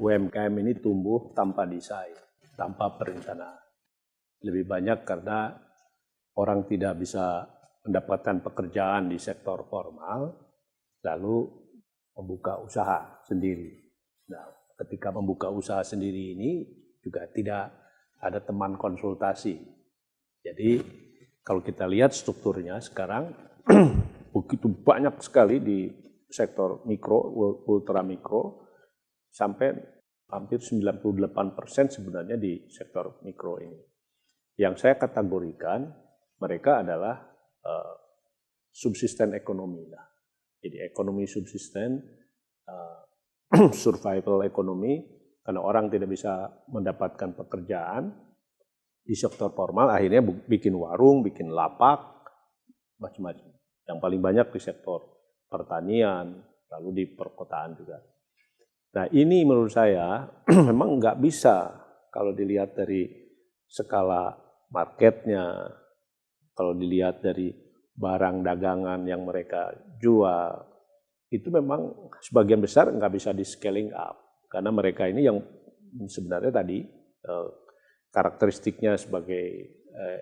UMKM ini tumbuh tanpa desain, tanpa perencanaan. Lebih banyak karena orang tidak bisa mendapatkan pekerjaan di sektor formal, lalu membuka usaha sendiri. Nah, ketika membuka usaha sendiri ini juga tidak ada teman konsultasi. Jadi kalau kita lihat strukturnya sekarang begitu banyak sekali di sektor mikro, ultra mikro, sampai hampir 98% sebenarnya di sektor mikro ini. Yang saya kategorikan mereka adalah subsisten ekonomi. Jadi ekonomi subsisten, survival ekonomi, karena orang tidak bisa mendapatkan pekerjaan di sektor formal, akhirnya bikin warung, bikin lapak, macam-macam. Yang paling banyak di sektor pertanian, lalu di perkotaan juga. Nah ini menurut saya memang nggak bisa kalau dilihat dari skala marketnya, kalau dilihat dari barang dagangan yang mereka jual, itu memang sebagian besar nggak bisa di scaling up. Karena mereka ini yang sebenarnya tadi karakteristiknya sebagai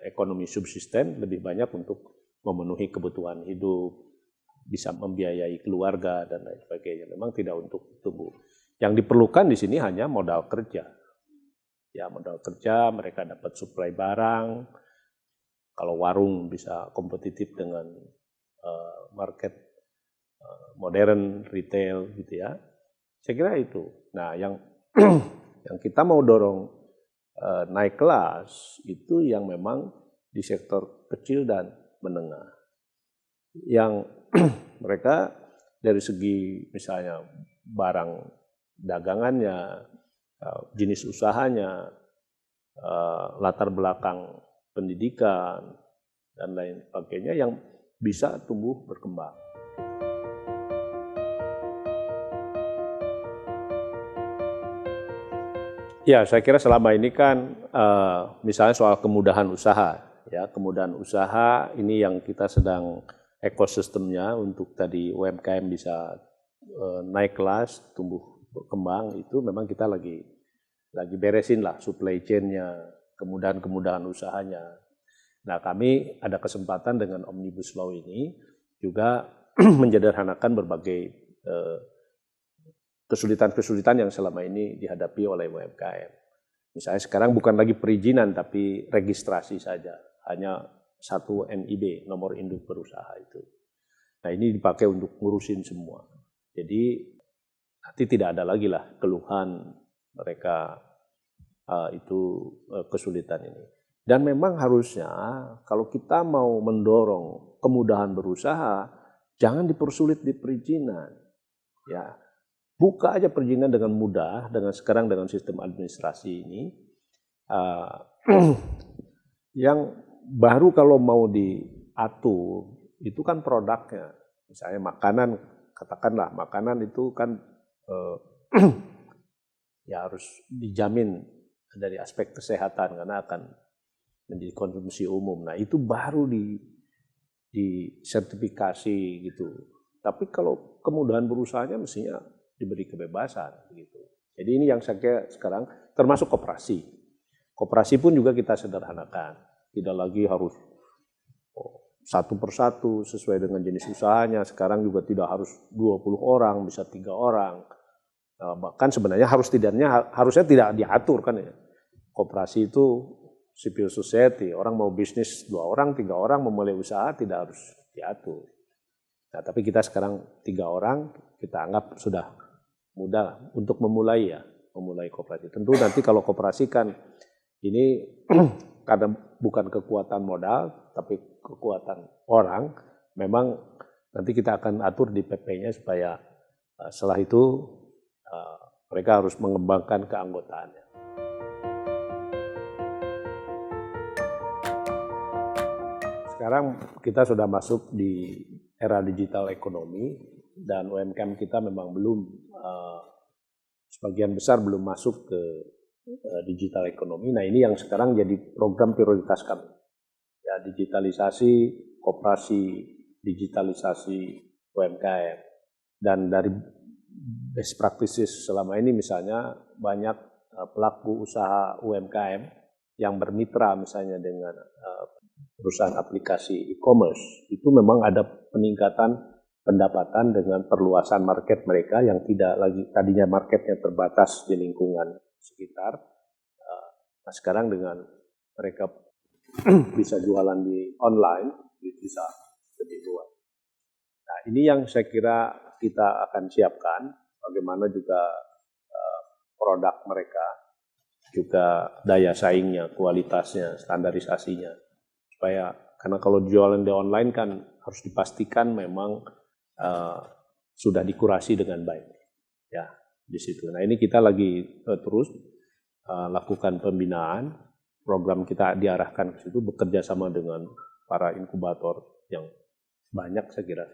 ekonomi subsisten lebih banyak untuk memenuhi kebutuhan hidup, bisa membiayai keluarga dan lain sebagainya. Memang tidak untuk tumbuh. Yang diperlukan di sini hanya modal kerja. Ya, modal kerja, mereka dapat suplai barang. Kalau warung bisa kompetitif dengan market modern, retail gitu ya. Saya kira itu. Nah, yang kita mau dorong naik kelas itu yang memang di sektor kecil dan menengah. Yang mereka dari segi misalnya barang dagangannya, jenis usahanya, latar belakang pendidikan, dan lain sebagainya yang bisa tumbuh berkembang. Ya, saya kira selama ini kan misalnya soal kemudahan usaha, ya kemudahan usaha ini yang kita sedang ekosistemnya untuk tadi UMKM bisa naik kelas, tumbuh berkembang, itu memang kita lagi beresin lah supply chain-nya, kemudahan usahanya. Nah, kami ada kesempatan dengan Omnibus Law ini juga menyederhanakan berbagai kesulitan-kesulitan yang selama ini dihadapi oleh UMKM. Misalnya sekarang bukan lagi perizinan tapi registrasi saja, hanya satu NIB, nomor induk berusaha itu. Nah, ini dipakai untuk ngurusin semua. Jadi nanti tidak ada lagi lah keluhan mereka kesulitan ini. Dan memang harusnya kalau kita mau mendorong kemudahan berusaha, jangan dipersulit di perizinan. Ya, buka aja perizinan dengan mudah, sekarang dengan sistem administrasi ini. Yang baru kalau mau diatur itu kan produknya. Misalnya makanan, katakanlah makanan itu kan ya harus dijamin dari aspek kesehatan karena akan menjadi konsumsi umum. Nah itu baru disertifikasi gitu. Tapi kalau kemudahan berusahanya mestinya diberi kebebasan gitu. Jadi ini yang saya kira sekarang termasuk koperasi. Koperasi pun juga kita sederhanakan. Tidak lagi harus satu persatu sesuai dengan jenis usahanya. Sekarang juga tidak harus 20 orang, bisa 3 orang. Bahkan sebenarnya harusnya tidak diatur kan ya. Koperasi itu civil society, orang mau bisnis 2 orang, 3 orang memulai usaha tidak harus diatur. Nah, tapi kita sekarang 3 orang kita anggap sudah mudah untuk memulai koperasi. Tentu nanti kalau koperasi kan ini karena bukan kekuatan modal tapi kekuatan orang, memang nanti kita akan atur di PP-nya supaya setelah itu mereka harus mengembangkan keanggotaannya. Sekarang kita sudah masuk di era digital ekonomi dan UMKM kita memang belum, sebagian besar belum masuk ke digital ekonomi. Nah ini yang sekarang jadi program prioritas kami. Ya, digitalisasi koperasi, digitalisasi UMKM. Dan dari best practices selama ini misalnya banyak pelaku usaha UMKM yang bermitra misalnya dengan perusahaan aplikasi e-commerce, itu memang ada peningkatan pendapatan dengan perluasan market mereka yang tidak lagi tadinya marketnya terbatas di lingkungan sekitar. Nah sekarang dengan mereka bisa jualan di online, bisa lebih luas. Nah ini yang saya kira kita akan siapkan, bagaimana juga produk mereka, juga daya saingnya, kualitasnya, standarisasinya. Karena kalau jualan di online kan harus dipastikan memang sudah dikurasi dengan baik. Ya, di situ. Nah ini kita lagi terus lakukan pembinaan, program kita diarahkan ke situ, bekerja sama dengan para inkubator yang banyak saya kira.